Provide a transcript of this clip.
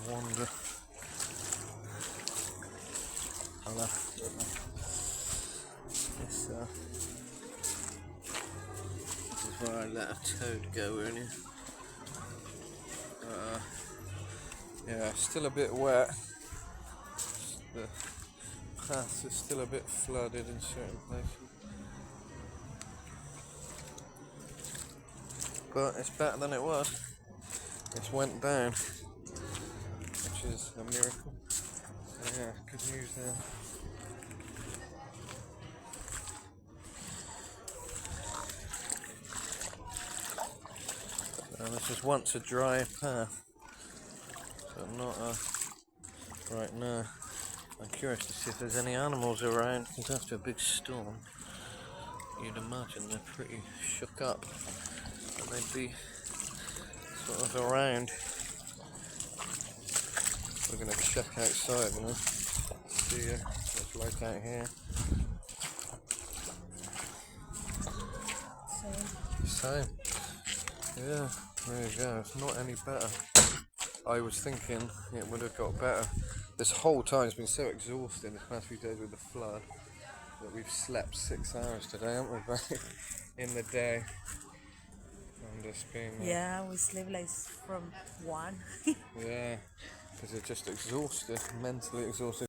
wander. Hello. This is where I let a toad go earlier. Yeah, still a bit wet. The path is still a bit flooded in certain places. But it's better than it was. It's went down, which is a miracle. So yeah, good news there. This is once a dry path, but not right now. I'm curious to see if there's any animals around, because after a big storm, you'd imagine they're pretty shook up, and they'd be sort of around. We're going to check outside now, see what it's like out here. Same. Yeah, there you go. It's not any better. I was thinking it would have got better. This whole time has been so exhausting, this past few days with the flood, that we've slept 6 hours today, haven't we, babe? In the day. And it's been... yeah, we sleep like from 1. yeah, because they're just exhausted, mentally exhausted.